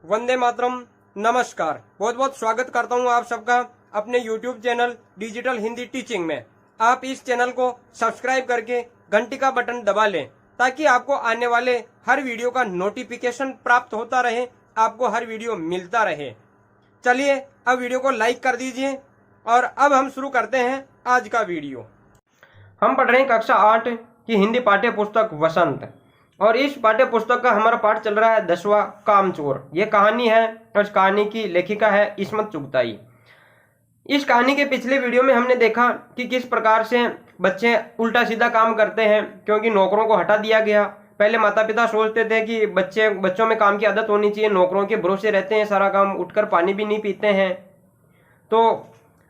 वंदे मातरम। नमस्कार, बहुत बहुत स्वागत करता हूं आप सबका अपने YouTube channel digital Hindi teaching में। आप इस चैनल को सब्सक्राइब करके घंटी का बटन दबा लें ताकि आपको आने वाले हर वीडियो का नोटिफिकेशन प्राप्त होता रहे, आपको हर वीडियो मिलता रहे। चलिए अब वीडियो को लाइक कर दीजिए और अब हम शुरू करते हैं आज का वीडियो। हम पढ़ रहे हैं कक्षा 8 की हिंदी पाठ्य पुस्तक वसंत, और इस पाठ्य पुस्तक का हमारा पाठ चल रहा है 10वां कामचोर। ये कहानी है और इस कहानी की लेखिका है इस्मत चुगताई। इस कहानी के पिछले वीडियो में हमने देखा कि किस प्रकार से बच्चे उल्टा सीधा काम करते हैं क्योंकि नौकरों को हटा दिया गया। पहले माता पिता सोचते थे कि बच्चों में काम की आदत होनी चाहिए, नौकरों के भरोसे रहते हैं, सारा काम, उठकर पानी भी नहीं पीते हैं। तो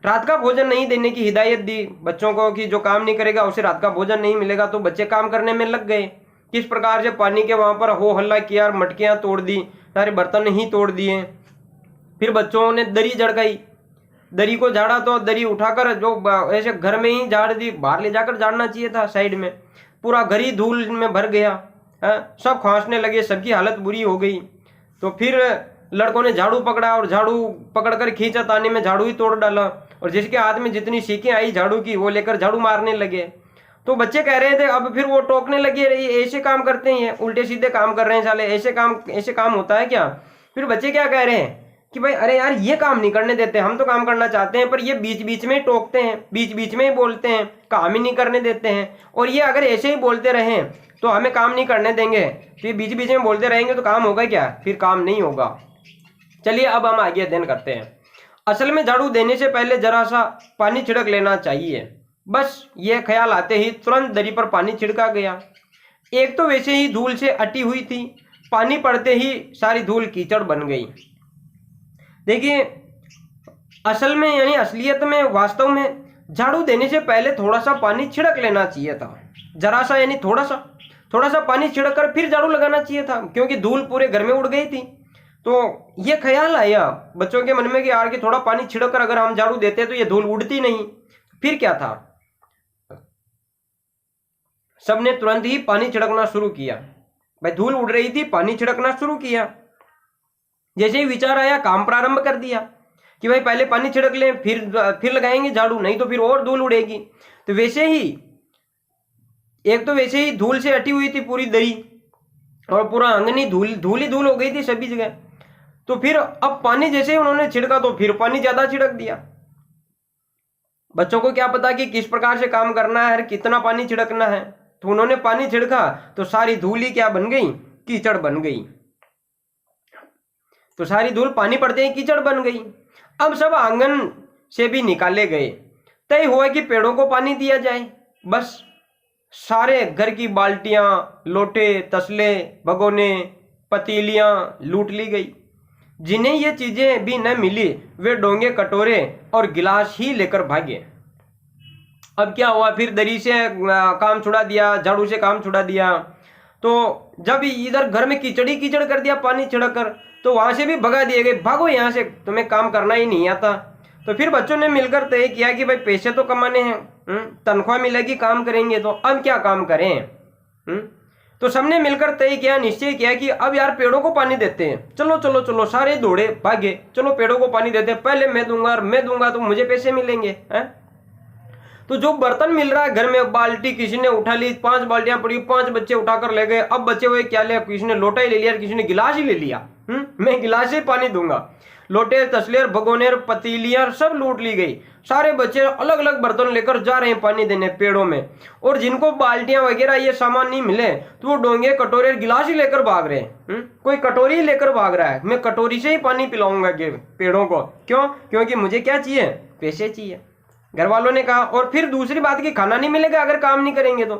रात का भोजन नहीं देने की हिदायत दी बच्चों को कि जो काम नहीं करेगा उसे रात का भोजन नहीं मिलेगा। तो बच्चे काम करने में लग गए। किस प्रकार से पानी के वहां पर हो हल्ला किया, मटकियां तोड़ दी, सारे बर्तन ही तोड़ दिए। फिर बच्चों ने दरी जड़काई, दरी को झाड़ा तो दरी उठाकर जो ऐसे घर में ही झाड़ दी, बाहर ले जाकर झाड़ना चाहिए था साइड में। पूरा घर ही धूल में भर गया है, सब खांसने लगे, सबकी हालत बुरी हो गई। तो फिर लड़कों ने झाड़ू पकड़ा और झाड़ू पकड़कर खींचा ताने में झाड़ू ही तोड़ डाला, और जिसके हाथ में जितनी सीखें आई झाड़ू की वो लेकर झाड़ू मारने लगे। तो बच्चे कह रहे थे, अब फिर वो टोकने लगे, ऐसे काम करते हैं, उल्टे सीधे काम कर रहे हैं साले, ऐसे काम होता है क्या। फिर बच्चे क्या कह रहे हैं कि भाई अरे यार ये काम नहीं करने देते, हम तो काम करना चाहते हैं पर ये बीच बीच में ही टोकते हैं, बीच बीच में ही बोलते हैं, काम ही नहीं करने देते हैं। और ये अगर ऐसे ही बोलते रहे तो हमें काम नहीं करने देंगे, तो ये बीच बीच में बोलते रहेंगे तो काम होगा क्या, फिर काम नहीं होगा। चलिए अब हम आगे अध्ययन करते हैं। असल में झाड़ू देने से पहले जरा सा पानी छिड़क लेना चाहिए। बस ये ख्याल आते ही तुरंत दरी पर पानी छिड़का गया। एक तो वैसे ही धूल से अटी हुई थी, पानी पड़ते ही सारी धूल कीचड़ बन गई। देखिए असल में यानी असलियत में वास्तव में झाड़ू देने से पहले थोड़ा सा पानी छिड़क लेना चाहिए था। जरा सा यानी थोड़ा सा पानी छिड़क कर फिर झाड़ू लगाना चाहिए था, क्योंकि धूल पूरे घर में उड़ गई थी। तो ये ख्याल आया बच्चों के मन में कि यार कि थोड़ा पानी छिड़क कर अगर हम झाड़ू देते तो ये धूल उड़ती नहीं। फिर क्या था, सबने तुरंत ही पानी छिड़कना शुरू किया। भाई धूल उड़ रही थी, पानी छिड़कना शुरू किया। जैसे ही विचार आया काम प्रारंभ कर दिया कि भाई पहले पानी छिड़क लें, फिर लगाएंगे झाड़ू, नहीं तो फिर और धूल उड़ेगी। तो वैसे ही धूल से अटी हुई थी पूरी दरी, और पूरा आंगन ही धूल हो गई थी सभी जगह। तो फिर अब पानी जैसे ही उन्होंने छिड़का तो फिर पानी ज्यादा छिड़क दिया। बच्चों को क्या पता कि किस प्रकार से काम करना है, कितना पानी छिड़कना है। तो उन्होंने पानी छिड़का तो सारी धूल ही क्या बन गई, कीचड़ बन गई। तो सारी धूल पानी पड़ते ही कीचड़ बन गई। अब सब आंगन से भी निकाले गए। तय हुआ कि पेड़ों को पानी दिया जाए। बस सारे घर की बाल्टियां, लोटे, तसले, भगोने, पतीलियां लूट ली गई। जिन्हें ये चीजें भी न मिली वे डोंगे, कटोरे और गिलास ही लेकर भागे। अब क्या हुआ, फिर दरी से काम छुड़ा दिया, झाड़ू से काम छुड़ा दिया। तो जब इधर घर में कीचड़ ही कीचड़ कर दिया पानी छिड़क कर, तो वहां से भी भगा दिए गए, भागो यहाँ से, तुम्हें काम करना ही नहीं आता। तो फिर बच्चों ने मिलकर तय किया कि भाई पैसे तो कमाने हैं, तनख्वाह मिलेगी, काम करेंगे, तो अब क्या काम करें। तो सबने मिलकर तय किया, निश्चय किया कि अब यार पेड़ों को पानी देते हैं। चलो चलो चलो, सारे दौड़े भागे, चलो पेड़ों को पानी देते हैं, पहले मैं दूंगा और मैं दूंगा तो मुझे पैसे मिलेंगे। तो जो बर्तन मिल रहा है घर में, बाल्टी किसी ने उठा ली, 5 बाल्टियां पड़ी, 5 बच्चे उठाकर ले गए। अब बच्चे हुए क्या लिया, किसी ने लोटा ही ले लिया, किसी ने गिलास ही ले लिया। मैं गिलास से पानी दूंगा। लोटे, तसले, भगोने, पतीलियां सब लूट ली गई। सारे बच्चे अलग अलग बर्तन लेकर जा रहे हैं पानी देने पेड़ों में। और जिनको बाल्टियां वगैरह ये सामान नहीं मिले तो वो डोंगे, कटोरे, गिलास ही लेकर भाग रहे हैं। कोई कटोरी ही लेकर भाग रहा है, मैं कटोरी से ही पानी पिलाऊंगा पेड़ों को। क्यों, क्योंकि मुझे क्या चाहिए, पैसे चाहिए, घर वालों ने कहा। और फिर दूसरी बात की खाना नहीं मिलेगा अगर काम नहीं करेंगे तो।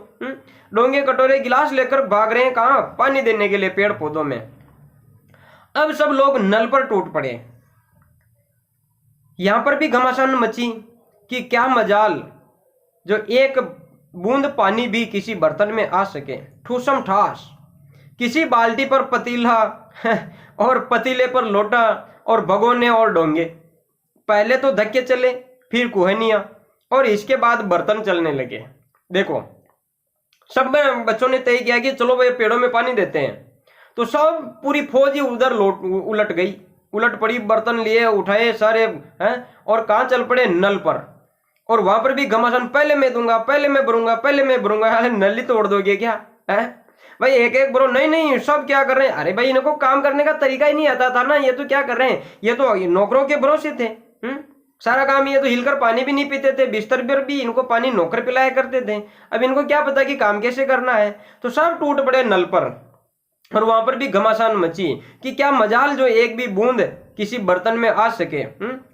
डोंगे, कटोरे, गिलास लेकर भाग रहे हैं कहाँ, पानी देने के लिए पेड़ पौधों में। अब सब लोग नल पर टूट पड़े। यहां पर भी घमासान मची कि क्या मजाल जो एक बूंद पानी भी किसी बर्तन में आ सके। ठूसम ठास, किसी बाल्टी पर पतीला और पतीले पर लोटा और भगोने और डोंगे। पहले तो धक्के चले, फिर कुहनियां, और इसके बाद बर्तन चलने लगे। देखो सब बच्चों ने तय किया कि चलो भाई पेड़ों में पानी देते हैं। तो सब पूरी फौज ही उधर उलट गई, उलट पड़ी, बर्तन लिए उठाए सारे हैं और कहाँ चल पड़े, नल पर। और वहां पर भी घमासान, पहले मैं दूंगा, पहले मैं भरूंगा, पहले मैं भरूंगा। नल ही तोड़ दोगे क्या है भाई, एक एक भरो? नहीं नहीं, सब क्या कर रहे हैं? अरे भाई इनको काम करने का तरीका ही नहीं आता था ना, ये तो क्या कर रहे हैं, ये तो नौकरों के भरोसे थे। सारा काम, ये तो हिलकर पानी भी नहीं पीते थे, बिस्तर पर भी इनको पानी नौकर पिलाया करते थे। अब इनको क्या पता कि काम कैसे करना है, तो सब टूट पड़े नल पर। और वहां पर भी घमासान मची कि क्या मजाल जो एक भी बूंद किसी बर्तन में आ सके।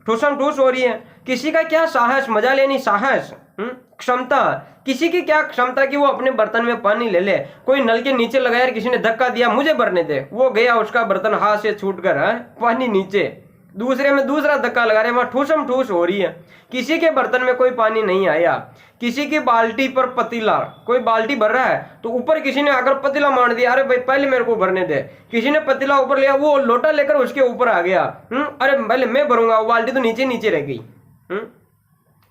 ठूसम ठूस हो रही है। किसी का क्या साहस, मजा लेनी साहस, क्षमता, किसी की क्या क्षमता कि वो अपने बर्तन में पानी ले ले। कोई नल के नीचे लगाया, किसी ने धक्का दिया, मुझे भरने दे, वो गया, उसका बर्तन हाथ से छूटकर पानी नीचे, दूसरे में दूसरा धक्का लगा रहे, वहां ठूसम ठूस हो रही है। किसी के बर्तन में कोई पानी नहीं आया। किसी की बाल्टी पर पतीला, कोई बाल्टी भर रहा है तो ऊपर किसी ने आकर पतीला मार दिया, अरे भाई पहले मेरे को भरने दे। किसी ने पतीला ऊपर लिया, वो लोटा लेकर उसके ऊपर आ गया, अरे पहले मैं भरूंगा, वो बाल्टी तो नीचे नीचे रह गई।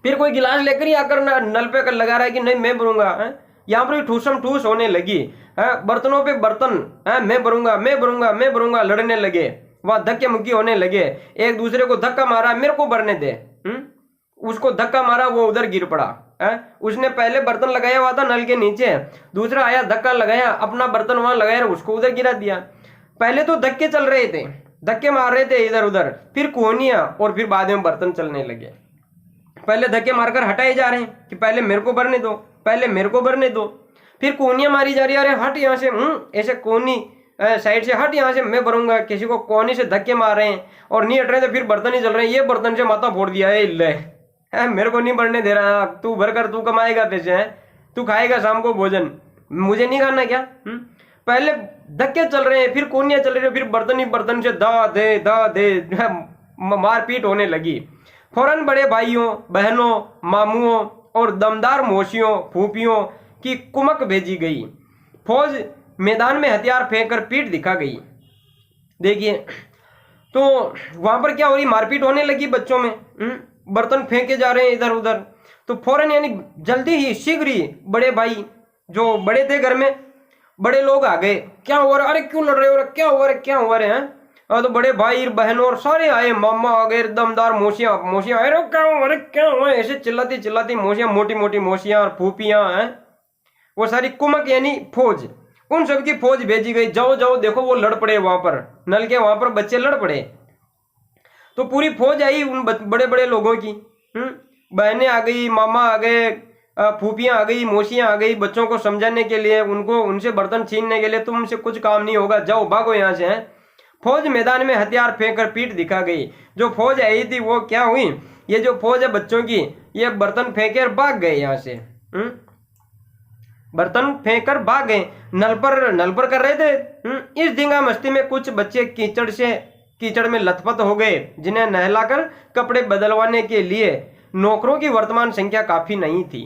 फिर कोई गिलास लेकर ही आकर नल पे कर लगा रहा है कि नहीं मैं भरूंगा। यहाँ पर भी ठूसम ठूस होने लगी है, बर्तनों पे बर्तन, मैं भरूंगा, मैं भरूंगा, मैं भरूंगा, लड़ने लगे, वहां धक्के मुक्की होने लगे, एक दूसरे को धक्का मारा, मेरे को भरने दे, उसको धक्का मारा, वो उधर गिर पड़ा है। उसने पहले बर्तन लगाया हुआ था नल के नीचे, दूसरा आया धक्का लगाया, अपना बर्तन वहां लगाया, उसको उधर गिरा दिया। पहले तो धक्के चल रहे थे, धक्के मार रहे थे इधर उधर, फिर कोहनिया, और फिर बाद में बर्तन चलने लगे। पहले धक्के मारकर हटाए जा रहे हैं कि पहले मेरे को भरने दो, पहले मेरे को भरने दो, फिर कोहनियां मारी जा रही है, अरे हट यहाँ से, ऐसे कोहनी साइड से हट, यहाँ से मैं भरूंगा। किसी को कोहनी से धक्के मार रहे हैं और नहीं हट रहे, तो फिर बर्तन ही चल रहे हैं, ये बर्तन से माथा फोड़ दिया है, ले मेरे को नहीं भरने दे रहा, तू भर कर, तू कमाएगा पैसे, है तू खाएगा शाम को भोजन, मुझे नहीं खाना क्या। पहले धक्के चल रहे हैं, फिर कोहनियां चल रही है, फिर बर्तन ही बर्तन से दा दे मारपीट होने लगी। फौरन बड़े भाइयों, बहनों, मामुओं और दमदार मौसियों, फूफियों की कुमक भेजी गई। फौज मैदान में हथियार फेंक कर पीठ दिखा गई। देखिए तो वहां पर क्या हो रही, मारपीट होने लगी बच्चों में, बर्तन फेंके जा रहे हैं इधर उधर। तो फौरन यानी जल्दी ही, शीघ्र ही बड़े भाई जो बड़े थे घर में, बड़े लोग आ गए। क्या हो रहा, अरे क्यों लड़ रहे हो, क्या हुआ रे, क्या हुआ रे हैं। तो बड़े भाई बहनों और सारे आए, मामा आ गए, दमदार मौसियां आए, क्या हुआ, अरे क्या हुआ, ऐसे चिल्लाती चिल्लाती मौसियां, मोटी मोटी मौसियां और फूफियां हैं, वो सारी कुमक यानी फौज, उन सबकी फौज भेजी गई। जाओ जाओ देखो, वो लड़ पड़े वहां पर, नल के वहां पर बच्चे लड़ पड़े। तो पूरी फौज आई उन बड़े बड़े लोगों की, बहनें आ गई, मामा आ गए, फूफियां आ गई, मौसियां आ गई, बच्चों को समझाने के लिए, उनको उनसे बर्तन छीनने के लिए, तुमसे कुछ काम नहीं होगा, जाओ भागो यहाँ से। फौज मैदान में हथियार फेंक कर पीठ दिखा गई। जो फौज आई थी वो क्या हुई, ये जो फौज है बच्चों की, ये बर्तन फेंके और भाग गए यहाँ से, बर्तन फेंक कर भाग गए। नल पर कर रहे थे। इस धींगा मस्ती में कुछ बच्चे कीचड़ में लथपथ हो गए, जिन्हें नहलाकर कपड़े बदलवाने के लिए नौकरों की वर्तमान संख्या काफी नहीं थी।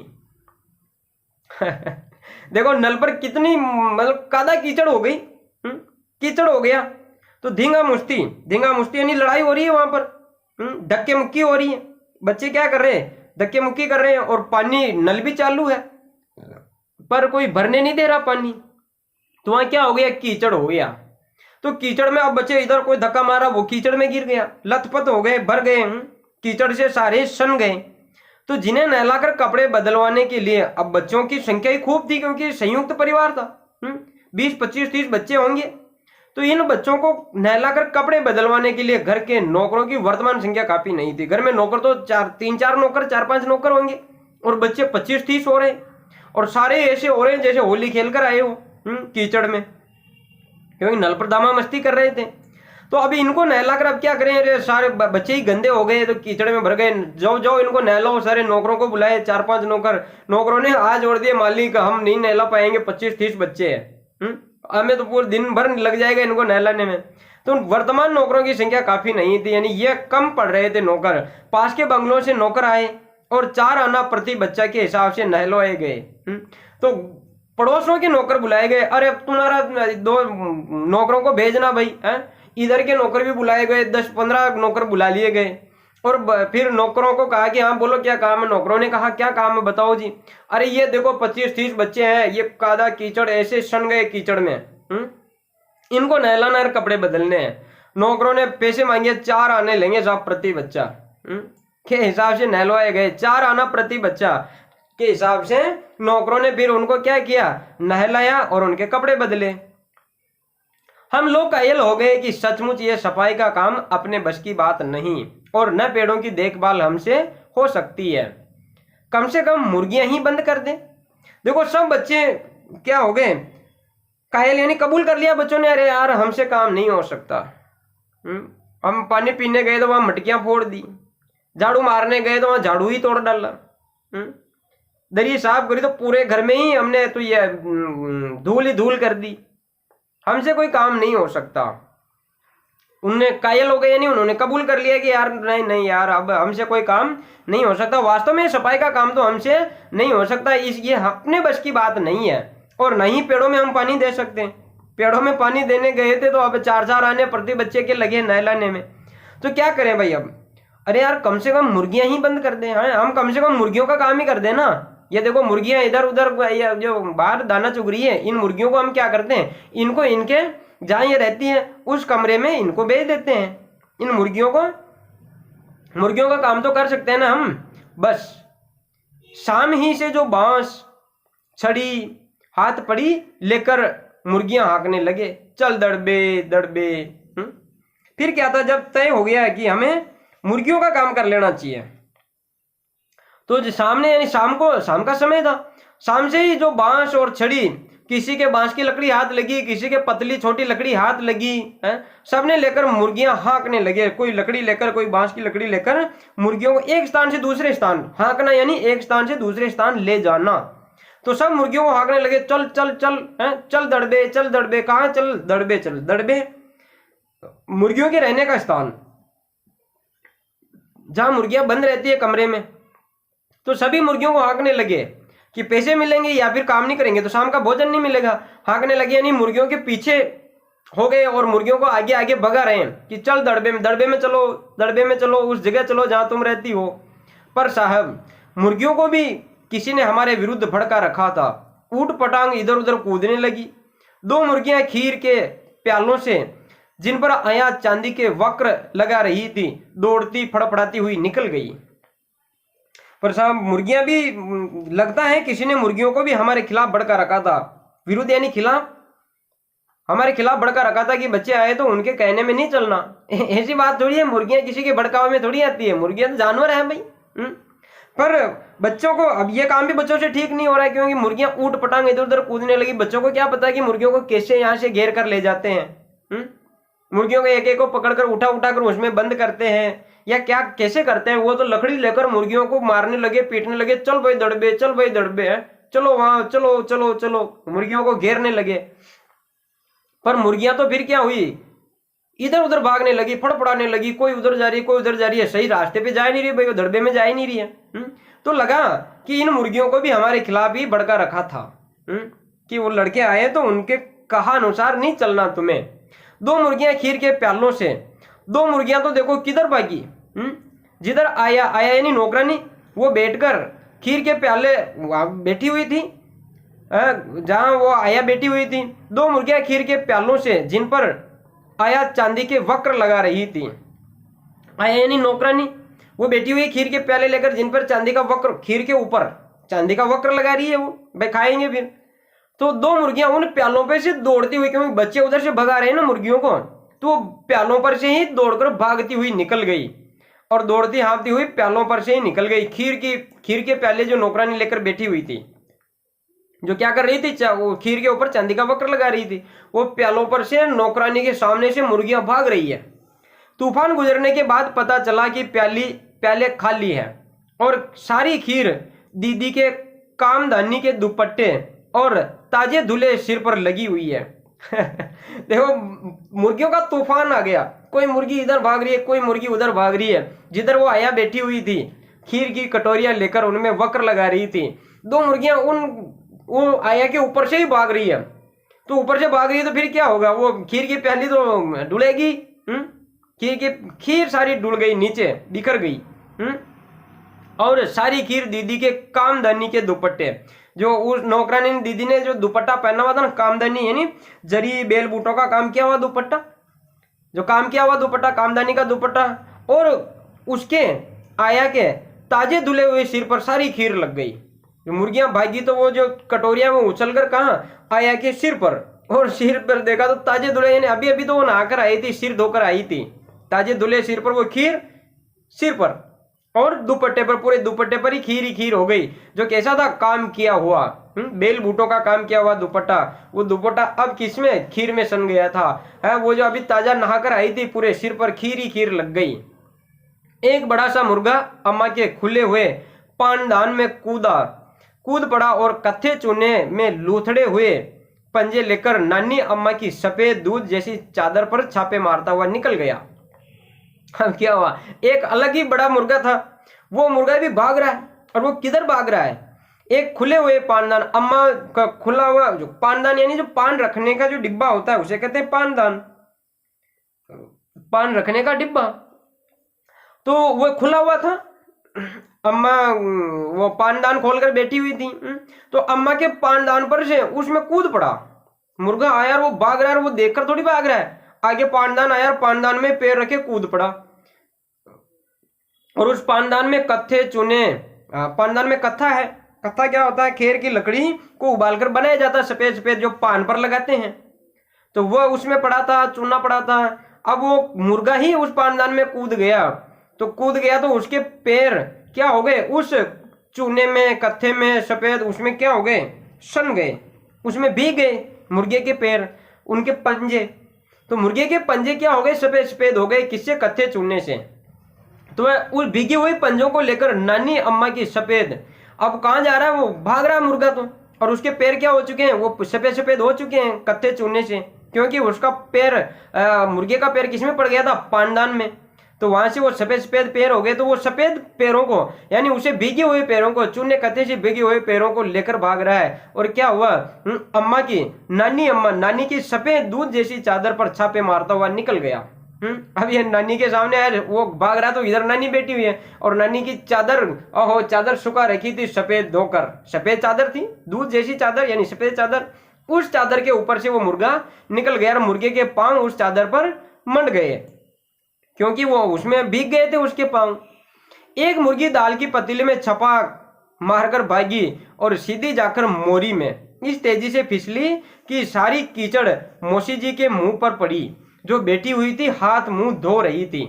देखो नल पर कितनी मतलब कादा कीचड़ हो गई, कीचड़ हो गया। तो धींगा मुश्ती यानी लड़ाई हो रही है वहां पर, धक्के मुक्की हो रही है। बच्चे क्या कर रहे हैं, धक्के मुक्की कर रहे हैं, और पानी नल भी चालू है पर कोई भरने नहीं दे रहा पानी। तो वहां क्या हो गया, कीचड़ हो गया। तो कीचड़ में अब बच्चे, इधर कोई धक्का मारा, वो कीचड़ में गिर गया, लथपथ हो गए, भर गए, कीचड़ से सारे सन गए। तो जिन्हें नहलाकर कपड़े बदलवाने के लिए, अब बच्चों की संख्या ही खूब थी क्योंकि संयुक्त परिवार था, 20, 25, 30 बच्चे होंगे। तो इन बच्चों को नहलाकर कपड़े बदलवाने के लिए घर के नौकरों की वर्तमान संख्या काफी नहीं थी। घर में नौकर तो 3-4 नौकर, 4-5 नौकर होंगे, और बच्चे 25-30 हो रहे, और सारे ऐसे हो रहे हैं जैसे होली खेलकर आए हो कीचड़ में, क्योंकि नल पर दामा मस्ती कर रहे थे। तो अभी इनको नहलाकर अब क्या करें, अरे सारे बच्चे ही गंदे हो गए, तो कीचड़ में भर गए। जाओ इनको नहलाओ, सारे नौकरों को बुलाए, 4-5 नौकरों ने हाथ जोड़ दिए, मालिक हम नहीं नहला पाएंगे, 25-30 बच्चे हैं, हमें तो पूरे दिन भर लग जाएगा इनको नहलाने में। तो वर्तमान नौकरों की संख्या काफी नहीं थी, यानी ये कम पड़ रहे थे नौकर। पास के बंगलों से नौकर आए और 4 आना प्रति बच्चा के हिसाब से नहलवाए गए। तो पड़ोसों के नौकर बुलाए गए, अरे तुम्हारा 2 नौकरों को भेजना भाई, इधर के नौकर भी बुलाए गए, 10-15 नौकर बुला लिए गए। और फिर नौकरों को कहा कि हाँ बोलो क्या काम है। नौकरों ने कहा क्या काम है बताओ जी। अरे ये देखो 25-30 बच्चे हैं, ये कादा कीचड़, ऐसे सन गए कीचड़ में, इनको नहलाना और कपड़े बदलने हैं। नौकरों ने पैसे मांगे 4 आने लेंगे साहब प्रति बच्चा के हिसाब से नहलवाए गए। 4 आना प्रति बच्चा के हिसाब से नौकरों ने फिर उनको क्या किया, नहलाया और उनके कपड़े बदले। हम लोग कायल हो गए कि सचमुच ये सफाई का काम अपने बस की बात नहीं और न पेड़ों की देखभाल हमसे हो सकती है। कम से कम मुर्गियां ही बंद कर दें। देखो सब बच्चे क्या हो गए, कायल यानी कबूल कर लिया बच्चों ने, अरे यार हमसे काम नहीं हो सकता। हम पानी पीने गए तो वहां मटकियां फोड़ दी, झाड़ू मारने गए तो वहां झाड़ू ही तोड़ डाला, दरी साफ करी तो पूरे घर में ही हमने तो ये धूल ही धूल कर दी, हमसे कोई काम नहीं हो सकता। उनने कायल हो गए यानी उन्होंने कबूल कर लिया कि यार नहीं नहीं यार अब हमसे कोई काम नहीं हो सकता। वास्तव में सफाई का काम तो हमसे नहीं हो सकता, इस ये अपने बस की बात नहीं है। और नहीं पेड़ों में हम पानी दे सकते हैं। पेड़ों में पानी देने गए थे तो अब 4 आने प्रति बच्चे के लगे नहलाने में, तो क्या करें भाई अब। अरे यार कम से कम मुर्गियां ही बंद कर दें। हाँ हम कम से कम मुर्गियों का काम ही कर दें ना। ये देखो मुर्गियां इधर उधर जो बाहर दाना चुग रही है, इन मुर्गियों को हम क्या करते हैं, इनको इनके जहां ये रहती है उस कमरे में इनको भेज देते हैं। इन मुर्गियों का काम तो कर सकते हैं ना हम। बस शाम ही से जो बांस छड़ी हाथ पड़ी लेकर मुर्गियां हाँकने लगे, चल दड़बे दड़बे। फिर क्या था, जब तय हो गया है कि हमें मुर्गियों का काम कर लेना चाहिए, तो जो सामने यानी शाम का समय था, शाम से ही जो बांस और छड़ी, किसी के बांस की लकड़ी हाथ लगी, किसी के पतली छोटी लकड़ी हाथ लगी है, सबने लेकर मुर्गियां हाँकने लगे। कोई लकड़ी लेकर, कोई बांस की लकड़ी लेकर मुर्गियों को एक स्थान से दूसरे स्थान हाँकना, यानी एक स्थान से दूसरे स्थान ले जाना। तो सब मुर्गियों को हाँकने लगे, चल चल चल चल दड़बे। कहाँ चल दड़बे, चल दड़बे मुर्गियों के रहने का स्थान, जहां मुर्गियां बंद रहती है कमरे में। तो सभी मुर्गियों को हाँकने लगे कि पैसे मिलेंगे या फिर काम नहीं करेंगे तो शाम का भोजन नहीं मिलेगा। हाँकने लगे यानी मुर्गियों के पीछे हो गए और मुर्गियों को आगे आगे भगा रहे हैं कि चल दड़बे में चलो, उस जगह चलो जहां तुम रहती हो। पर साहब मुर्गियों को भी किसी ने हमारे विरुद्ध भड़का रखा था। ऊट पटांग इधर उधर कूदने लगी। 2 मुर्गियां खीर के प्यालों से, जिन पर आया चांदी के वक्र लगा रही थी, दौड़ती फड़फड़ाती हुई निकल गई। पर साहब मुर्गियां भी, लगता है किसी ने मुर्गियों को भी हमारे खिलाफ भड़का रखा था। विरुद्ध यानी खिलाफ, हमारे खिलाफ भड़का रखा था कि बच्चे आए तो उनके कहने में नहीं चलना। ऐसी बात थोड़ी है, मुर्गियां किसी के भड़कावे में थोड़ी आती है, मुर्गियां तो जानवर है भाई। पर बच्चों को अब ये काम भी बच्चों से ठीक नहीं हो रहा है, क्योंकि मुर्गियां ऊट पटांग इधर उधर कूदने लगी। बच्चों को क्या पता कि मुर्गियों को कैसे यहाँ से घेर कर ले जाते हैं। मुर्गियों को एक एक को पकड़कर उठा कर उसमें बंद करते हैं या क्या कैसे करते हैं। वो तो लकड़ी लेकर मुर्गियों को मारने लगे, पीटने लगे, चल भाई दड़बे है, चलो वहां चलो, मुर्गियों को घेरने लगे। पर मुर्गियां तो फिर क्या हुई, इधर उधर भागने लगी, फड़फड़ाने लगी, कोई उधर जा रही है, सही रास्ते पे जा नहीं रही भाई, वो दड़बे में जा ही नहीं रही है। तो लगा कि इन मुर्गियों को भी हमारे खिलाफ ही भड़का रखा था कि वो लड़के आए तो उनके कहा अनुसार नहीं चलना तुम्हें। 2 मुर्गियां खीर के प्यालों से, 2 मुर्गियां तो देखो किधर भागी, जिधर आया यानी नौकरानी, वो बैठकर खीर के प्याले बैठी हुई थी, जहां वो आया बैठी हुई थी। 2 मुर्गियां खीर के प्यालों से, जिन पर आया चांदी के वक्र लगा रही थी। आया यानी नौकरानी, वो बैठी हुई खीर के प्याले लेकर, जिन पर चांदी का वक्र, खीर के ऊपर चांदी का वक्र लगा रही है, वो भाई खाएंगे फिर। तो 2 मुर्गियां उन प्यालों पे से दौड़ती हुई, क्योंकि बच्चे उधर से भगा रहे हैं ना मुर्गियों को, तो प्यालों पर से ही दौड़कर भागती हुई निकल गई और दौड़ती हाँफती हुई प्यालों पर से ही निकल गई। खीर के प्याले जो नौकरानी लेकर बैठी हुई थी, जो क्या कर रही थी, वो खीर के ऊपर चांदी का वक्र लगा रही थी, वो प्यालों पर से नौकरानी के सामने से मुर्गियां भाग रही है। तूफान गुजरने के बाद पता चला कि प्याले खाली है और सारी खीर दीदी के कामधनी के दुपट्टे और ताजे धुले सिर पर लगी हुई है। देखो मुर्गियों का तूफान आ गया, कोई मुर्गी इधर भाग रही है, कोई मुर्गी उधर भाग रही है। जिधर वो आया बैठी हुई थी, खीर की कटोरियां लेकर उनमें वक्र लगा रही थी, 2 मुर्गियां वो आया के ऊपर से ही भाग रही है। तो ऊपर से भाग रही है तो फिर क्या होगा, वो खीर की प्याली तो डुलेगी। खीर सारी डुल गई, नीचे बिखर गई। और सारी खीर दीदी के कामदनी के दुपट्टे, जो उस नौकरानी दीदी ने जो दुपट्टा पहना हुआ था ना, कामदनी यानी जरी बेल बूटों का काम किया हुआ दुपट्टा, जो काम किया हुआ दुपट्टा, कामदनी का दुपट्टा, और उसके आया के ताजे धुले हुए सिर पर सारी खीर लग गई। मुर्गियां भागी तो वो जो कटोरिया में उछल कर कहा, आया के सिर पर, और सिर पर देखा तो ताजे धुले, यानी अभी अभी तो वो नहाकर आई थी, सिर धोकर आई थी, ताजे धुले सिर पर वो खीर सिर पर, और दुपट्टे पर, पूरे दुपट्टे पर ही खीर हो गई। जो कैसा था, काम किया हुआ बेल बूटों का काम किया हुआ दुपट्टा, वो दुपट्टा अब किसमें, खीर में सन गया था। है वो जो अभी ताजा नहाकर आई थी, पूरे सिर पर खीर लग गई। एक बड़ा सा मुर्गा अम्मा के खुले हुए पानदान में कूद पड़ा और कत्थे चूने में लूथड़े हुए पंजे लेकर नानी अम्मा की सफेद दूध जैसी चादर पर छापे मारता हुआ निकल गया। अब क्या हुआ, एक अलग ही बड़ा मुर्गा था, वो मुर्गा भी भाग रहा है, और वो किधर भाग रहा है, एक खुले हुए पानदान, अम्मा का खुला हुआ जो पानदान, यानी जो पान रखने का जो डिब्बा होता है उसे कहते हैं पानदान, पान रखने का डिब्बा, तो वो खुला हुआ था। अम्मा वो पानदान खोलकर बैठी हुई थी, तो अम्मा के पानदान पर से उसमें कूद पड़ा मुर्गा। आया, वो भाग रहा है, वो देखकर थोड़ी भाग रहा है, आगे पानदान आया, पानदान में पैर रखे कूद पड़ा, और उस पानदान में कत्थे चूने, पानदान में कत्था है, कत्था क्या होता है, खेर की लकड़ी को उबालकर बनाया जाता है, सफेद सफेद जो पान पर लगाते हैं, तो वह उसमें पड़ा था, चूना पड़ा था। अब वो मुर्गा ही उस पानदान में कूद गया, तो उसके पैर क्या हो गए, उस चूने में, कत्थे में, सफेद उसमें क्या हो गए, सन गए, उसमें भीग गए मुर्गे के पैर, उनके पंजे, तो मुर्गे के पंजे क्या हो गए, सफेद सफेद हो गए, किससे, कत्थे चूने से। तो वह उस भीगी हुई पंजों को लेकर नानी अम्मा की सफेद, अब कहां जा रहा है, वो भाग रहा है मुर्गा तो, और उसके पैर क्या हो चुके हैं, वो सफेद सफेद हो चुके हैं कत्थे चूने से, क्योंकि उसका पैर, मुर्गे का पैर किसमें पड़ गया था, पानदान में, तो वहां से वो सफेद सफेद पैर हो गए। तो वो सफेद पैरों को, यानी उसे भीगे हुए पैरों को, चूने कत्थे से भीगे हुए पैरों को लेकर भाग रहा है। और क्या हुआ, अम्मा की नानी की सफेद दूध जैसी चादर पर छापे मारता हुआ निकल गया। अब ये नानी के सामने आया, वो भाग रहा, तो इधर नानी बैठी हुई है, और नानी की चादर, ओहो, चादर सुखा रखी थी सफेद धोकर, सफेद चादर थी, दूध जैसी चादर यानी सफेद चादर, उस चादर के ऊपर से वो मुर्गा निकल गया, और मुर्गे के पांव उस चादर पर मंड गए, क्योंकि वो उसमें भीग गए थे उसके पांव। एक मुर्गी दाल की पतीले में छपाक मारकर भागी और सीधी जाकर मोरी में इस तेजी से फिसली कि सारी कीचड़ मौसी जी के मुंह पर पड़ी, जो बैठी हुई थी हाथ मुंह धो रही थी।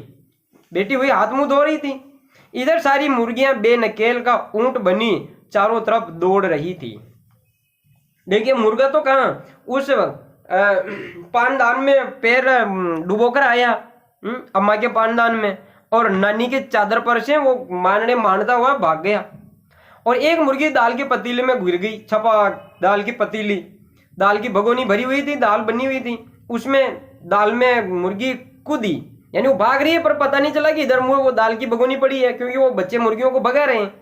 इधर सारी मुर्गियां बेनकेल का ऊंट बनी चारों तरफ दौड़ रही थी। देखिए, मुर्गा तो कहां, उस पानदान में पैर डुबोकर आया, अम्मा के पानदान में, और नानी के चादर पर से वो मारता हुआ भाग गया। और एक मुर्गी दाल के पतीले में गिर गई, छपाक, दाल की पतीली, दाल की भगोनी भरी हुई थी, दाल बनी हुई थी, उसमें दाल में मुर्गी कूदी, यानी वो भाग रही है, पर पता नहीं चला कि इधर मुंह वो दाल की भगोनी पड़ी है, क्योंकि वो बच्चे मुर्गियों को भगा रहे हैं,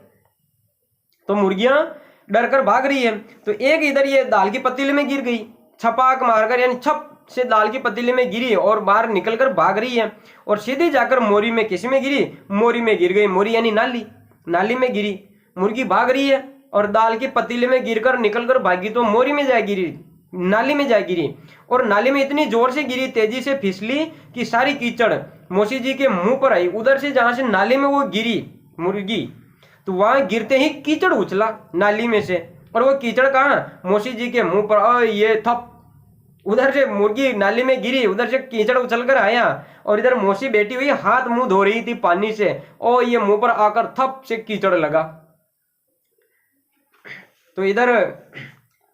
तो मुर्गियां डरकर भाग रही है। तो एक इधर ये दाल की पतीले में गिर गई, छपाक मारकर, यानी छप से दाल की पतीले में गिरी और बाहर निकलकर भाग रही है, और सीधी जाकर मोरी में, किसी में गिरी, मोरी में गिर गई, मोरी यानी नाली में गिरी। मुर्गी भाग रही है और दाल की पतीले में गिरकर निकलकर भागी, तो मोरी में जा गिरी, नाली में जा गिरी, और नाली में इतनी जोर से गिरी, तेजी से फिसली कि सारी कीचड़ मौसी जी के मुंह पर आई। उधर से जहां से नाली में वो गिरी मुर्गी, तो वहां गिरते ही कीचड़ उछला नाली में से, और वो कीचड़ कहां, मौसी जी के मुंह पर, ये थप, उधर से मुर्गी नाली में गिरी, उधर से कीचड़ उछलकर आया, और इधर मौसी बैठी हुई हाथ मुंह धो रही थी पानी से, और ये मुंह पर आकर थप से कीचड़ लगा। तो इधर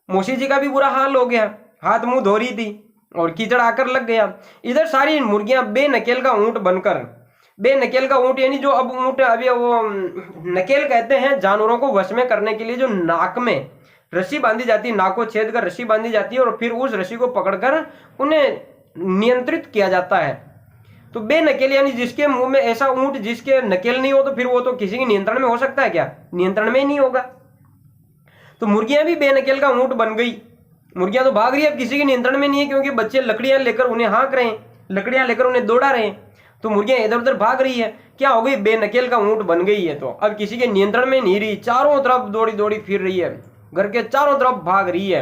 मौसी जी का भी बुरा हाल हो गया, हाथ मुंह धो रही थी और कीचड़ आकर लग गया। इधर सारी मुर्गियां बेनकेल का ऊंट बनकर, बेनकेल का ऊंट यानी जो अब ऊंट, अभी वो नकेल कहते हैं जानवरों को वश में करने के लिए, जो नाक में रस्सी बांधी जाती है, नाक को छेद कर रस्सी बांधी जाती है, और फिर उस रस्सी को पकड़कर उन्हें नियंत्रित किया जाता है। तो बेनकेल यानी जिसके मुंह में, ऐसा ऊंट जिसके नकेल नहीं हो, तो फिर वो तो किसी के नियंत्रण में हो सकता है क्या, नियंत्रण में ही नहीं होगा। तो मुर्गियां भी बेनकेल का ऊंट बन गई, मुर्गियां तो भाग रही है, अब किसी के नियंत्रण में नहीं है, क्योंकि बच्चे लकड़ियां लेकर उन्हें हाँक रहे हैं, लकड़ियां लेकर उन्हें दौड़ा रहे हैं, तो मुर्गियां इधर उधर भाग रही है। क्या हो गई, बेनकेल का ऊंट बन गई है। तो अब किसी के नियंत्रण में नहीं रही, चारों तरफ दौड़ी दौड़ी फिर रही है, घर के चारों तरफ भाग रही है।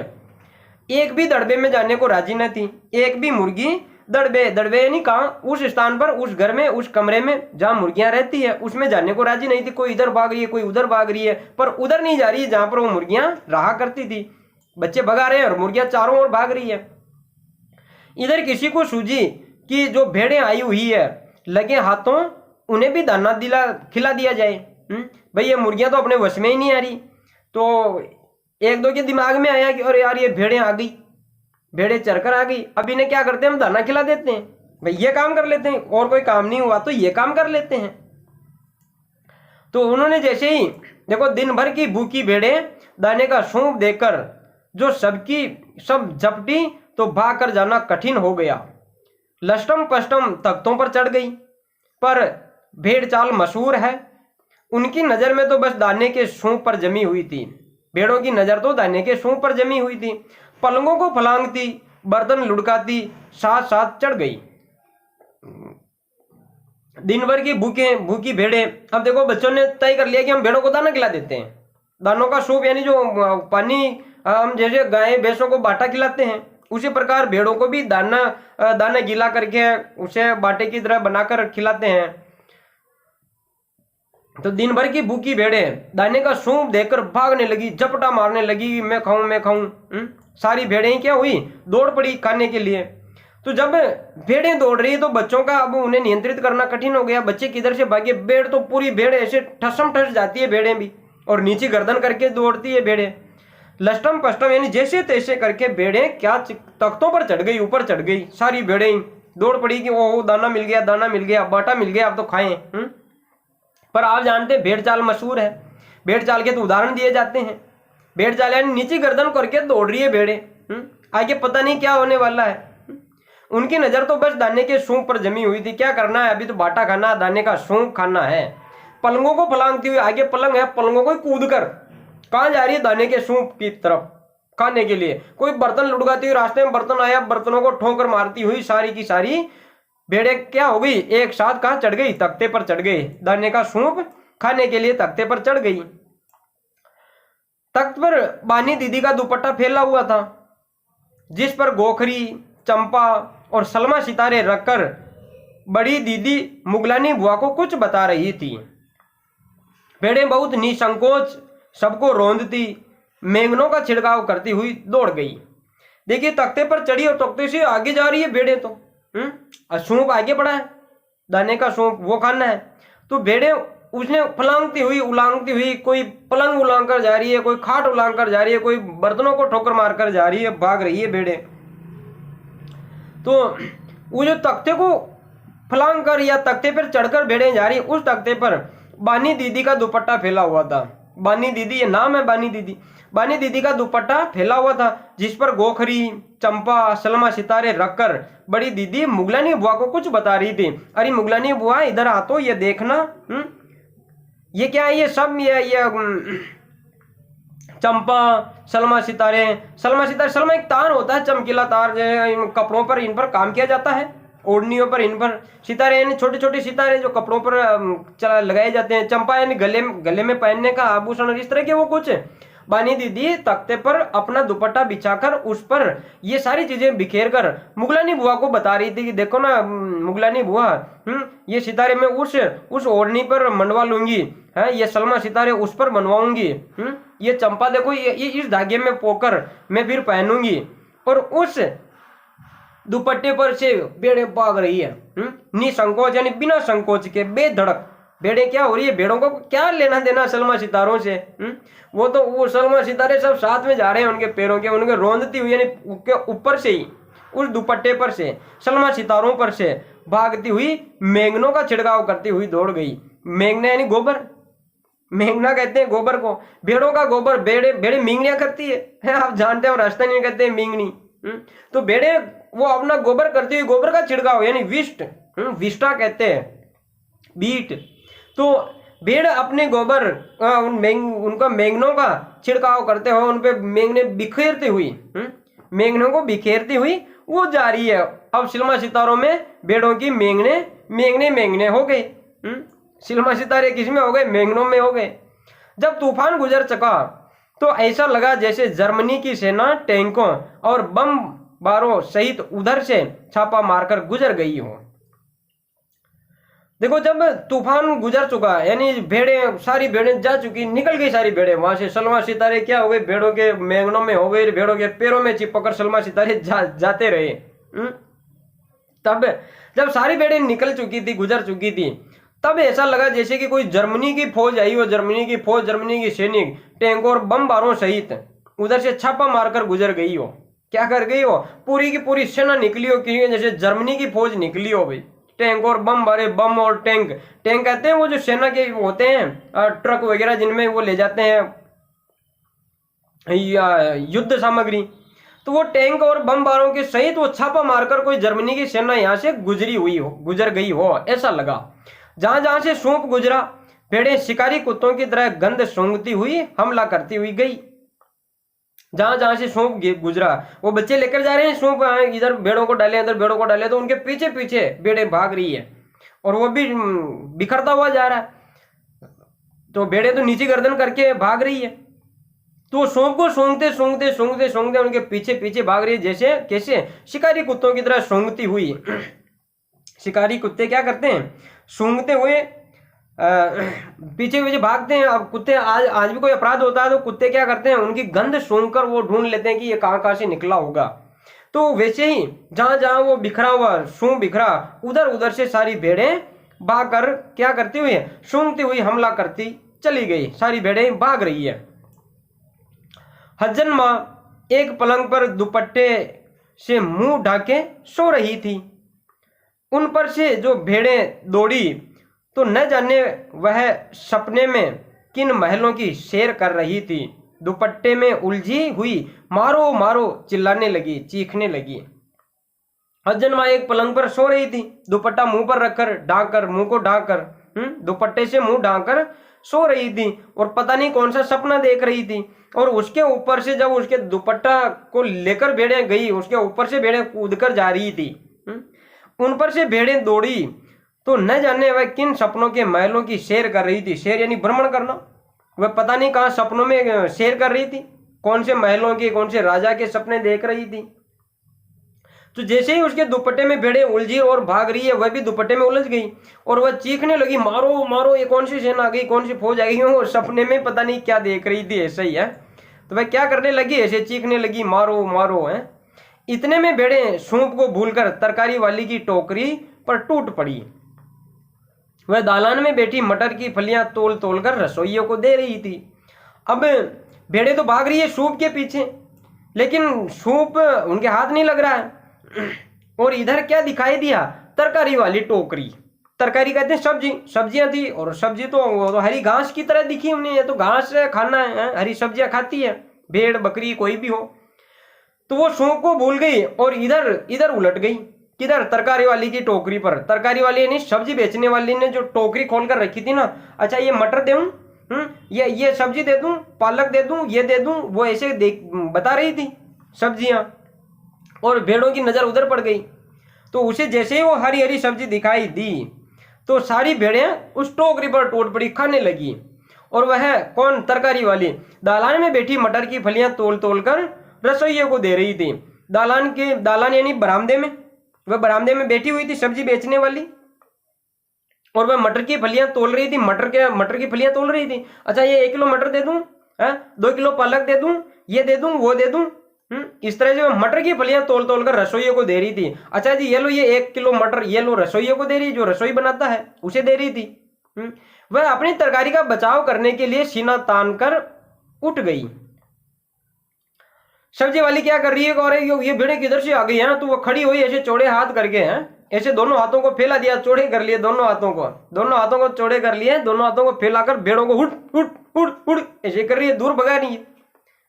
एक भी दड़बे में जाने को राजी न थी। एक भी मुर्गी दड़बे नहीं कहा, उस स्थान पर, उस घर में, उस कमरे में जहां मुर्गियां रहती है उसमें जाने को राजी नहीं थी। कोई इधर भाग रही है, कोई उधर भाग रही है, पर उधर नहीं जा रही है जहां पर वो मुर्गियां रहा करती थी। बच्चे भगा रहे हैं और मुर्गियां चारों ओर भाग रही है। इधर किसी को सूझी कि जो भेड़ें आई हुई है लगे हाथों, उन्हें भी दाना खिला दिया जाए। भाई ये मुर्गियां तो अपने वश में ही नहीं आ रही। तो एक दो के दिमाग में आया कि अरे यार ये भेड़ें आ गई, भेड़ें चरकर आ गई, अब इन्हें क्या करते हैं, हम दाना खिला देते हैं। भाई ये काम कर लेते हैं, और कोई काम नहीं हुआ तो ये काम कर लेते हैं। तो उन्होंने जैसे ही देखो दिन भर की भूखी भेड़ें दाने का सूंप देकर जो सबकी सब झपटी तो भाग कर जाना कठिन हो गया। लष्टम पष्टम तख्तों पर चढ़ गई, पर भेड़ चाल मशहूर है। उनकी नजर में तो बस दाने के सूंप पर जमी हुई थी। भेड़ों की नजर तो दाने के सूंप पर जमी हुई थी। पलंगों को फलांगती, बर्तन लुढ़काती साथ साथ चढ़ गई। दिन भर की भूखी भेड़ें, अब देखो बच्चों ने तय कर लिया कि हम भेड़ों को दाना खिला देते हैं। दानों का सूप यानी जो पानी हम जैसे गाय भैंसों को बाटा खिलाते हैं, उसी प्रकार भेड़ों को भी दाना गीला करके उसे बाटे की तरह बनाकर खिलाते हैं। तो दिन भर की भूखी भेड़ें दाने का सूंप देकर भागने लगी, झपटा मारने लगी, मैं खाऊं मैं खाऊं। सारी भेड़ें क्या हुई, दौड़ पड़ी खाने के लिए। तो जब भेड़ें दौड़ रही तो बच्चों का अब उन्हें नियंत्रित करना कठिन हो गया। बच्चे किधर से भागे, भेड़ तो पूरी भेड़ ऐसे ठसम ठस जाती है भेड़ें भी, और नीचे गर्दन करके दौड़ती है भेड़ें। लष्टम पष्टम यानी जैसे तैसे करके भेड़ें क्या तख्तों पर चढ़ गई, ऊपर चढ़ गई। सारी भेड़ें दौड़ पड़ी कि ओह दाना मिल गया, दाना मिल गया, बाटा मिल गया, अब तो खाएं। पर आप जानते हैं भेड़ चाल मशहूर है। भेड़ चाल के तो उदाहरण दिए जाते हैं। भेड़ चाल यानी नीचे गर्दन करके दौड़ रही है भेड़ें, आगे पता नहीं क्या होने वाला है। उनकी नजर तो बस दाने के सूंप पर जमी हुई थी। क्या करना है, अभी तो बाटा खाना, दाने का सूंप खाना है। पलंगों को फलांगती हुई, आगे पलंग है, पलंगों को कूद कर कहां जा रही है, दाने के सूंप की तरफ खाने के लिए। कोई बर्तन लुढ़काती हुई, रास्ते में बर्तन आया, बर्तनों को ठोकर मारती हुई सारी की सारी भेड़ें क्या हो गई, एक साथ कहां चढ़ गई, तख्ते पर चढ़ गई। दाने का सूंप खाने के लिए तख्ते पर चढ़ गई। तख्त पर बानी दीदी का दुपट्टा फैला हुआ था, जिस पर गोखरी, चंपा और सलमा सितारे रखकर बड़ी दीदी मुगलानी बुआ को कुछ बता रही थी। भेड़ें बहुत निसंकोच सबको रोंदती, मेंगनों का छिड़काव करती हुई दौड़ गई। देखिए तख्ते पर चढ़ी और तख्ते से आगे जा रही है भेड़ें। तो सूंप आगे बढ़ा है, दाने का सूंप वो खाना है। तो भेड़ें उसने फलांगती हुई, उलांगती हुई, कोई पलंग उलांग कर जा रही है, कोई खाट उलांग कर जा रही है, कोई बर्तनों को ठोकर मार कर जा रही है, भाग रही है भेड़ें। तो वो जो तख्ते को फलांग कर या तख्ते पर चढ़कर भेड़ें जा रही है, उस तख्ते पर बानी दीदी का दुपट्टा फैला हुआ था। बानी दीदी ये नाम है, बानी दीदी। बानी दीदी का दुपट्टा फैला हुआ था, जिस पर गोखरी, चंपा, सलमा सितारे रखकर बड़ी दीदी मुगलानी बुआ को कुछ बता रही थी। अरे मुगलानी बुआ इधर आ, तो ये देखना, ये क्या है, ये सब ये चंपा, सलमा सितारे। सलमा एक तार होता है, चमकीला तार, जो कपड़ों पर इन पर काम किया जाता है, ओढ़नियों पर इन पर। सितारे यानी छोटे छोटे सितारे जो कपड़ों पर लगाए जाते हैं। चंपा यानी गले में पहनने का आभूषण, इस तरह के वो कुछ। बानी दीदी तख्ते पर अपना दुपट्टा बिछाकर उस पर ये सारी चीजें बिखेर कर मुगलानी बुआ को बता रही थी कि देखो ना मुगलानी बुआ, ये सितारे मैं उस ओढ़नी पर मनवा लूंगी, है ये सलमा सितारे उस पर बनवाऊंगी, ये चंपा देखो ये इस धागे में पोकर मैं फिर पहनूंगी। और उस दुपट्टे पर से भेड़ें भाग रही है, निसंकोच यानी बिना संकोच के, बेधड़क। भेड़ें क्या हो रही है, भेड़ों को क्या लेना देना सलमा सितारों से। वो सलमा सितारे सब साथ में जा रहे हैं, उनके पैरों के, उनके रोंदती हुई यानी उसके ऊपर से ही, उस दुपट्टे पर से, सलमा सितारों पर से भागती हुई मेंगनों का छिड़काव करती हुई दौड़ गई। मेंगना यानी गोबर, मेंगना कहते हैं गोबर को, भेड़ों का गोबर। भेड़े मींगनियां करती है, आप जानते हो, राजस्थानी कहते हैं मींगनी। तो भेड़े वो अपना गोबर करती हुई, गोबर का छिड़काव यानी विष्ट, विष्टा कहते हैं, बीट। तो भेड़ अपने गोबर उनका मेंगनों का छिड़काव करते हुए उन पे मेंगने बिखेरती हुई, मेंगनों को बिखेरती हुई वो जा रही है। अब सलमा सितारों में भेड़ों की मेंगने हो गई। सिलमा सितारे किसमें हो गए? मैग्नम में हो गए। जब तूफान गुजर चुका तो ऐसा लगा जैसे जर्मनी की सेना टैंकों और बम बारों सहित उधर से छापा मारकर गुजर गई हो। देखो, जब तूफान गुजर चुका यानी भेड़ें, सारी भेड़ें जा चुकी, निकल गई सारी भेड़ें वहां से। सलमा सितारे क्या हो गए? भेड़ों के मैंगनों में हो गए, भेड़ों के पैरों में चिपककर सलमा सितारे जाते रहे। तब जब सारी भेड़ें निकल चुकी थी, गुजर चुकी थी, तब ऐसा लगा जैसे कि कोई जर्मनी की फौज आई हो, जर्मनी की फौज, जर्मनी की सैनिक टैंक और बम बारों सहित उधर से छापा मारकर गुजर गई हो। क्या कर गई हो? पूरी की पूरी सेना निकली हो, कि जैसे जर्मनी की फौज निकली हो भाई। टैंक और बम बारे, बम और टैंक, टैंक कहते हैं वो जो सेना के होते हैं ट्रक वगैरह जिनमें वो ले जाते हैं युद्ध सामग्री, तो वो टैंक और बम बारों के सहित वो छापा मारकर कोई जर्मनी की सेना यहां से गुजर गई हो ऐसा लगा। जहां जहां से सूंप गुजरा, भेड़ें शिकारी कुत्तों की तरह गंध सूंघती हुई हमला करती हुई गई। जहां जहां से सूंप गुजरा, वो बच्चे लेकर जा रहे हैं सूंप, इधर भेड़ों को डाले, इधर भेड़ों को डाले, तो उनके पीछे पीछे भेड़ें भाग रही है और वो भी बिखरता हुआ जा रहा है। तो भेड़ें तो नीचे गर्दन करके भाग रही है, तो सूंप को सूंघते सूंघते सूंघते सूंघते उनके पीछे पीछे भाग रही है, जैसे कैसे शिकारी कुत्तों की तरह सूंघती हुई। शिकारी कुत्ते क्या करते हैं? सूंघते हुए पीछे पीछे भागते हैं। अब कुत्ते आज भी कोई अपराध होता है तो कुत्ते क्या करते हैं? उनकी गंध सूंघकर वो ढूंढ लेते हैं कि ये कहां से निकला होगा। तो वैसे ही जहां जहां वो बिखरा हुआ सूंघ बिखरा, उधर उधर से सारी भेड़ें भागकर क्या करती हुई, सूंघती हुई हमला करती चली गई। सारी भेड़ें भाग रही है। हज्जन मां एक पलंग पर दुपट्टे से मुंह ढाके सो रही थी। उन पर से जो भेड़ें दौड़ी तो न जाने वह सपने में किन महलों की सैर कर रही थी। दुपट्टे में उलझी हुई मारो मारो चिल्लाने लगी, चीखने लगी। हज्जन मां एक पलंग पर सो रही थी, दुपट्टा मुंह पर रखकर, ढांककर, मुंह को ढांककर, दुपट्टे से मुंह ढांककर सो रही थी और पता नहीं कौन सा सपना देख रही थी। और उसके ऊपर से जब उसके दुपट्टा को लेकर भेड़ें गई, उसके ऊपर से भेड़ें कूदकर जा रही थी। उन पर से भेड़ें दौड़ी तो न जाने वह किन सपनों के महलों की सैर कर रही थी। सैर यानी भ्रमण करना। वह पता नहीं कहां सपनों में सैर कर रही थी, कौन से महलों के, कौन से राजा के सपने देख रही थी। तो जैसे ही उसके दुपट्टे में भेड़ें उलझी और भाग रही है, वह भी दुपट्टे में उलझ गई और वह चीखने लगी, मारो मारो, ये कौन सी सेना आ गई, कौन सी फौज आ गई। और सपने में पता नहीं क्या देख रही थी, ऐसा ही है। तो वह क्या करने लगी? ऐसे चीखने लगी, मारो मारो है। इतने में भेड़ें सूंप को भूलकर तरकारी वाली की टोकरी पर टूट पड़ी। वह दालान में बैठी मटर की फलियां तोल तोल कर रसोइयों को दे रही थी। अब भेड़ें तो भाग रही है सूप के पीछे, लेकिन सूप उनके हाथ नहीं लग रहा है। और इधर क्या दिखाई दिया? तरकारी वाली टोकरी। तरकारी कहते हैं सब्जी, सब्जियां थी और सब्जी तो हरी घास की तरह दिखी उन्हें। ये तो घास खाना है, हरी सब्जियां खाती है भेड़ बकरी कोई भी हो। तो वो सूप को भूल गई और इधर इधर उलट गई। किधर? तरकारी वाली की टोकरी पर। तरकारी वाली यानी सब्जी बेचने वाली ने जो टोकरी खोलकर रखी थी ना, अच्छा ये मटर दे दूं, ये सब्जी दे दूं, पालक दे दूं, ये दे दूं, वो ऐसे बता रही थी सब्जियां। और भेड़ों की नजर उधर पड़ गई, तो उसे जैसे ही वो हरी हरी सब्जी दिखाई दी तो सारी भेड़ें उस टोकरी पर टूट पड़ी, खाने लगी। और वह कौन? तरकारी वाली दालान में बैठी मटर की फलियां तोल तोल कर रसोइये को दे रही थी। दालान यानी बरामदे में, वह बरामदे में बैठी हुई थी सब्जी बेचने वाली और वह मटर की फलियां तोल रही थी। मटर की फलियां तोल रही थी। अच्छा ये 1 किलो मटर दे दूं, 2 किलो पालक दे दूं, ये दे दूं, वो दे दूं, इस तरह से वह मटर की फलियां तोल तोल कर रसोइये को दे रही थी। अच्छा जी ये लो, ये 1 किलो मटर, ये लो, रसोइये को दे रही, जो रसोई बनाता है उसे दे रही थी। वह अपनी तरकारी का बचाव करने के लिए सीना तान कर उठ गई। सब्जी वाली क्या कर रही है? और ये भेड़ें किधर से आ गई है? तो वो खड़ी हुई ऐसे चौड़े हाथ करके, हैं ऐसे दोनों हाथों को फैला दिया, चौड़े कर लिए दोनों हाथों को चौड़े कर लिए, दोनों हाथों को फैलाकर भेड़ों को हुट हुट हुट हुट ऐसे कर रही है, दूर भगा रही है।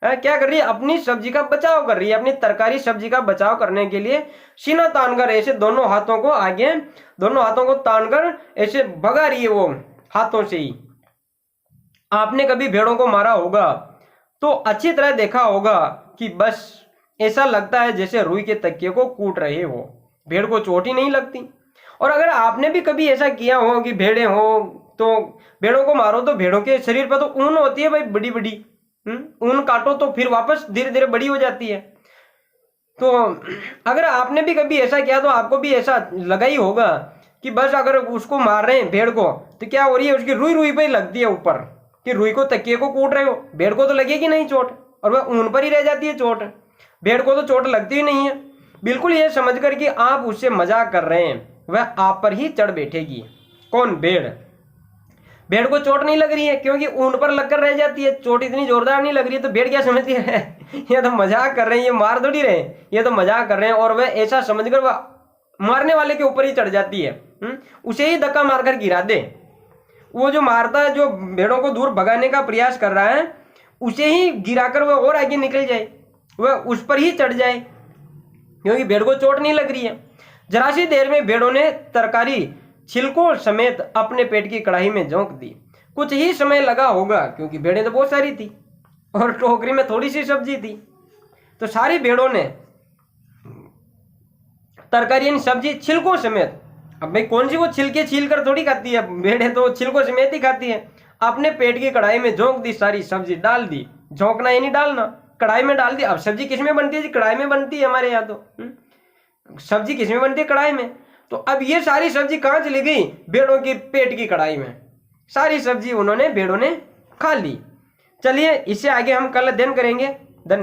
क्या कर रही है? अपनी सब्जी का बचाव कर रही है। अपनी तरकारी सब्जी का बचाव करने के लिए सीना तानकर ऐसे दोनों हाथों को आगे, दोनों हाथों को तानकर ऐसे भगा रही है वो हाथों से ही। आपने कभी भेड़ों को मारा होगा तो अच्छी तरह देखा होगा कि बस ऐसा लगता है जैसे रुई के तकिए को कूट रहे हो, भेड़ को चोट ही नहीं लगती। और अगर आपने भी कभी ऐसा किया हो कि भेड़ें हो तो भेड़ों को मारो तो भेड़ों के शरीर पर तो ऊन होती है भाई बड़ी बड़ी, ऊन काटो तो फिर वापस धीरे धीरे बड़ी हो जाती है। तो अगर आपने भी कभी ऐसा किया तो आपको भी ऐसा लगा ही होगा कि बस अगर उसको मार रहे हैं भेड़ को तो क्या हो रही है, उसकी रुई रुई पे ही लगती है ऊपर, कि रुई को तकिए को कूट रहे हो, भेड़ को तो लगेगी नहीं चोट, और वह ऊन पर ही रह जाती है चोट, भेड़ को तो चोट लगती ही नहीं है। बिल्कुल ये समझ कर कि आप उससे मजाक कर रहे हैं, वह आप पर ही चढ़ बैठेगी। कौन? भेड़। भेड़ को चोट नहीं लग रही है क्योंकि ऊन पर लगकर रह जाती है, चोट इतनी जोरदार नहीं लग रही है, तो भेड़ क्या समझती है ये तो मजाक कर रहे हैं, ये मार थोड़ी रहे, ये तो मजाक कर रहे हैं, और वह ऐसा समझकर वह मारने वाले के ऊपर ही चढ़ जाती है, उसे ही धक्का मारकर गिरा दे। वो जो मारता है, जो भेड़ों को दूर भगाने का प्रयास कर रहा है, उसे ही गिराकर वह और आगे निकल जाए, वह उस पर ही चढ़ जाए, क्योंकि भेड़ को चोट नहीं लग रही है। जरा सी देर में भेड़ों ने तरकारी छिलकों समेत अपने पेट की कढ़ाई में झोंक दी। कुछ ही समय लगा होगा क्योंकि भेड़ें तो बहुत सारी थी और टोकरी में थोड़ी सी सब्जी थी, तो सारी भेड़ों ने तरकारी यानी सब्जी छिलकों समेत, अब भाई कौन सी वो छिलके छील कर थोड़ी खाती है, भेड़ें तो छिलकों समेत ही खाती है, अपने पेट की कढ़ाई में झोंक दी, सारी सब्जी डाल दी। झोंकना यानी डालना, कढ़ाई में डाल दी। अब सब्जी किस में बनती है जी? कढ़ाई में बनती है हमारे यहाँ तो। सब्जी किस में बनती है? कढ़ाई में। तो अब ये सारी सब्जी कहाँ चली गई? भेड़ों के पेट की कढ़ाई में। सारी सब्जी उन्होंने, भेड़ों ने खा ली। चलिए इससे आगे हम कल अध्ययन करेंगे।